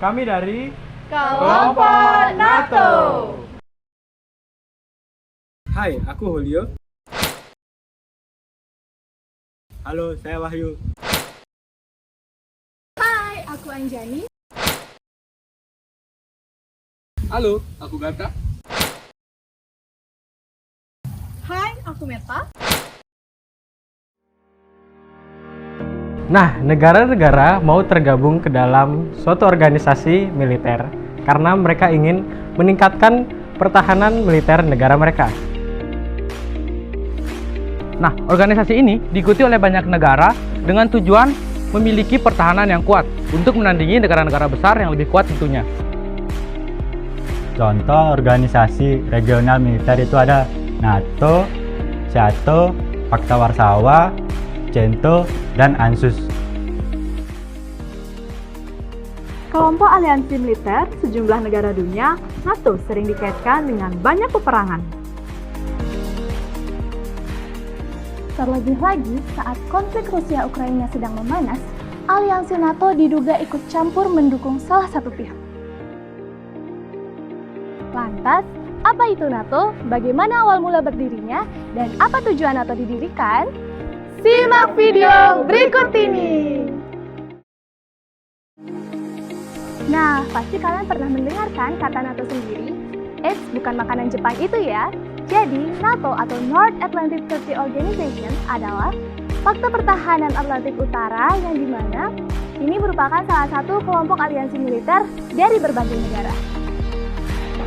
Kami dari Kelompok NATO. Hai, aku Julio. Halo, saya Wahyu. Hai, aku Anjani. Halo, aku Gata. Hai, aku Meta. Nah, negara-negara mau tergabung ke dalam suatu organisasi militer karena mereka ingin meningkatkan pertahanan militer negara mereka. Nah, organisasi ini diikuti oleh banyak negara dengan tujuan memiliki pertahanan yang kuat untuk menandingi negara-negara besar yang lebih kuat tentunya. Contoh organisasi regional militer itu ada NATO, SEATO, Pakta Warsawa, CENTO, dan ANZUS. Kelompok aliansi militer sejumlah negara dunia, NATO sering dikaitkan dengan banyak peperangan. Terlebih lagi, saat konflik Rusia-Ukraina sedang memanas, aliansi NATO diduga ikut campur mendukung salah satu pihak. Lantas, apa itu NATO? Bagaimana awal mula berdirinya? Dan apa tujuan NATO didirikan? Simak video berikut ini! Nah, pasti kalian pernah mendengarkan kata NATO sendiri? Bukan makanan Jepang itu ya. Jadi, NATO atau North Atlantic Treaty Organization adalah Pakta Pertahanan Atlantik Utara yang dimana ini merupakan salah satu kelompok aliansi militer dari berbagai negara.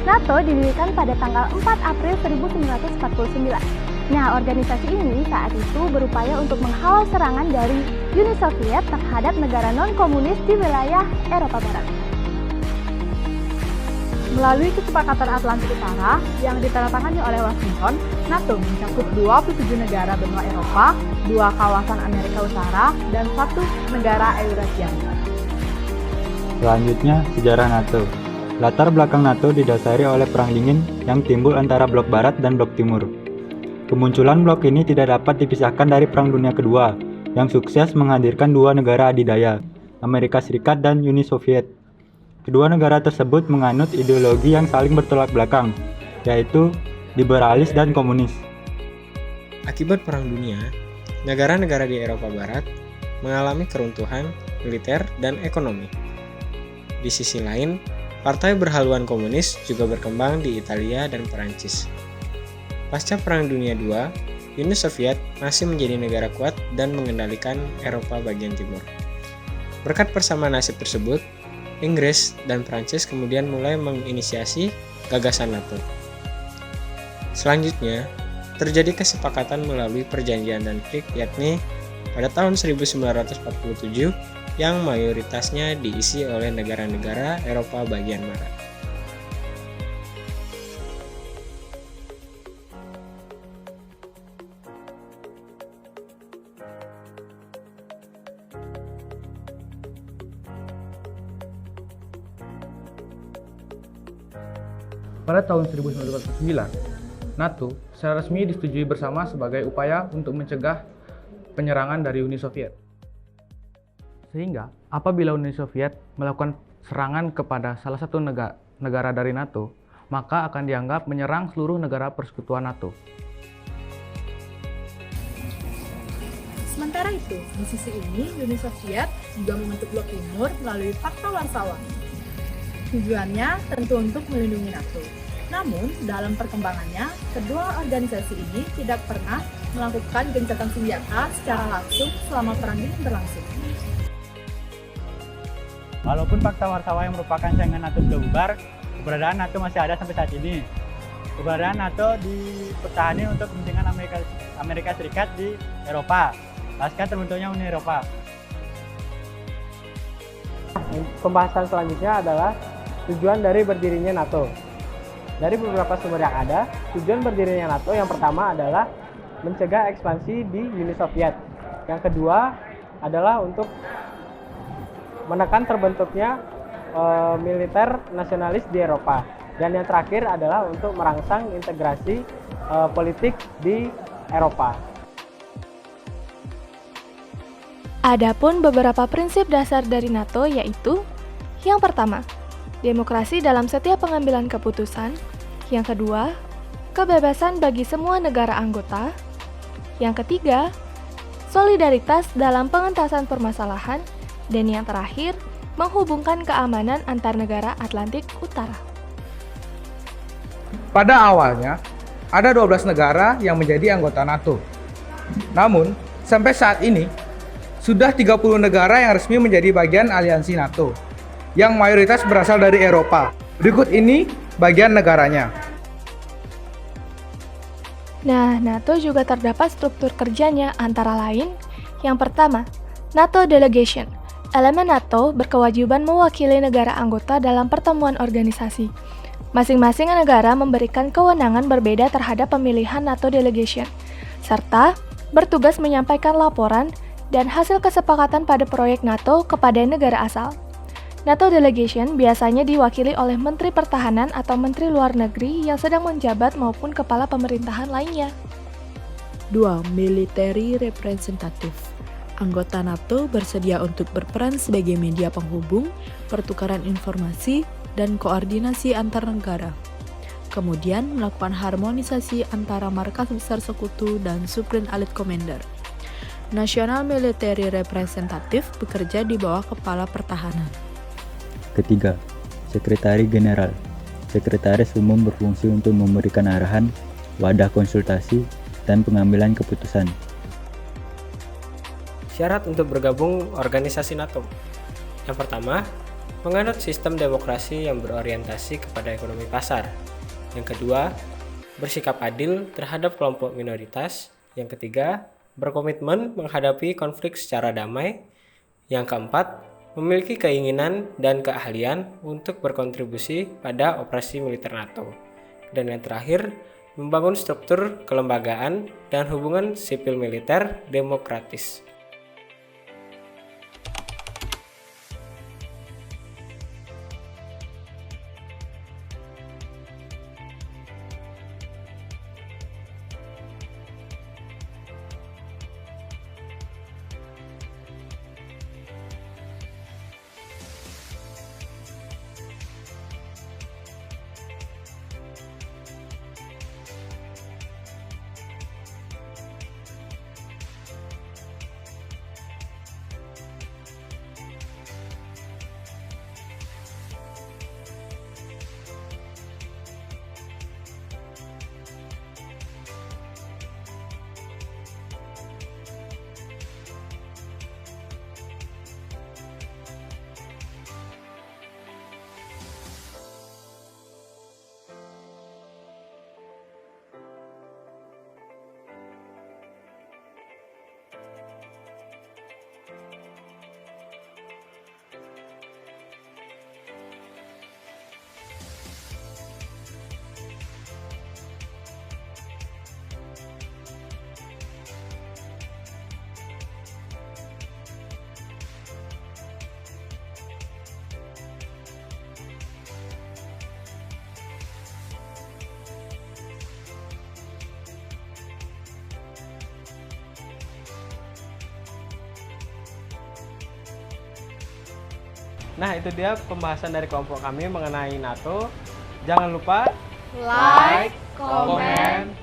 NATO didirikan pada tanggal 4 April 1949. Nah, organisasi ini saat itu berupaya untuk menghalau serangan dari Uni Soviet terhadap negara non-komunis di wilayah Eropa Barat. Melalui Kesepakatan Atlantik Utara yang ditandatangani oleh Washington, NATO mencakup 27 negara benua Eropa, 2 kawasan Amerika Utara, dan 1 negara Eurasia. Selanjutnya, sejarah NATO. Latar belakang NATO didasari oleh Perang Dingin yang timbul antara Blok Barat dan Blok Timur. Kemunculan blok ini tidak dapat dipisahkan dari Perang Dunia Kedua, yang sukses menghadirkan 2 negara adidaya, Amerika Serikat dan Uni Soviet. Kedua negara tersebut menganut ideologi yang saling bertolak belakang, yaitu liberalis dan komunis. Akibat Perang Dunia, negara-negara di Eropa Barat mengalami keruntuhan militer dan ekonomi. Di sisi lain, partai berhaluan komunis juga berkembang di Italia dan Perancis. Pasca Perang Dunia II, Uni Soviet masih menjadi negara kuat dan mengendalikan Eropa bagian timur. Berkat persamaan nasib tersebut, Inggris dan Prancis kemudian mulai menginisiasi gagasan NATO. Selanjutnya, terjadi kesepakatan melalui perjanjian Danzig, yakni pada tahun 1947 yang mayoritasnya diisi oleh negara-negara Eropa bagian barat. Pada tahun 1949, NATO secara resmi disetujui bersama sebagai upaya untuk mencegah penyerangan dari Uni Soviet. Sehingga, apabila Uni Soviet melakukan serangan kepada salah satu negara dari NATO, maka akan dianggap menyerang seluruh negara persekutuan NATO. Sementara itu, di sisi ini, Uni Soviet juga membentuk blok timur melalui Pakta Warsawa. Tujuannya tentu untuk melindungi NATO. Namun, dalam perkembangannya, kedua organisasi ini tidak pernah melakukan gencatan senjata secara langsung selama Perang Dingin berlangsung. Walaupun Pakta Warsawa yang merupakan saingan NATO sudah bubar, keberadaan NATO masih ada sampai saat ini. Keberadaan NATO dipertahankan untuk kepentingan Amerika Serikat di Eropa, pasca terbentuknya Uni Eropa. Pembahasan selanjutnya adalah tujuan dari berdirinya NATO. Dari beberapa sumber yang ada, tujuan berdirinya NATO yang pertama adalah mencegah ekspansi di Uni Soviet. Yang kedua adalah untuk menekan terbentuknya militer nasionalis di Eropa. Dan yang terakhir adalah untuk merangsang integrasi politik di Eropa. Adapun beberapa prinsip dasar dari NATO yaitu Yang pertama, demokrasi dalam setiap pengambilan keputusan. Yang kedua, kebebasan bagi semua negara anggota. Yang ketiga, solidaritas dalam pengentasan permasalahan. Dan yang terakhir, menghubungkan keamanan antar negara Atlantik Utara. Pada awalnya, ada 12 negara yang menjadi anggota NATO. Namun, sampai saat ini, sudah 30 negara yang resmi menjadi bagian aliansi NATO, yang mayoritas berasal dari Eropa. Berikut ini bagian negaranya. Nah, NATO juga terdapat struktur kerjanya antara lain. Yang pertama, NATO Delegation. Elemen NATO berkewajiban mewakili negara anggota dalam pertemuan organisasi. Masing-masing negara memberikan kewenangan berbeda terhadap pemilihan NATO Delegation, serta bertugas menyampaikan laporan dan hasil kesepakatan pada proyek NATO kepada negara asal. NATO Delegation biasanya diwakili oleh Menteri Pertahanan atau Menteri Luar Negeri yang sedang menjabat maupun kepala pemerintahan lainnya. 2. Military Representative. Anggota NATO bersedia untuk berperan sebagai media penghubung, pertukaran informasi, dan koordinasi antar negara. Kemudian melakukan harmonisasi antara markas besar sekutu dan Supreme Allied Commander. National Military Representative bekerja di bawah Kepala Pertahanan. Ketiga, Sekretari General. Sekretaris Umum berfungsi untuk memberikan arahan, wadah konsultasi, dan pengambilan keputusan. Syarat untuk bergabung organisasi NATO. Yang pertama, menganut sistem demokrasi yang berorientasi kepada ekonomi pasar. Yang kedua, bersikap adil terhadap kelompok minoritas. Yang ketiga, berkomitmen menghadapi konflik secara damai. Yang keempat, memiliki keinginan dan keahlian untuk berkontribusi pada operasi militer NATO. Dan yang terakhir, membangun struktur kelembagaan dan hubungan sipil militer demokratis. Nah, itu dia pembahasan dari kelompok kami mengenai NATO. Jangan lupa Like, comment,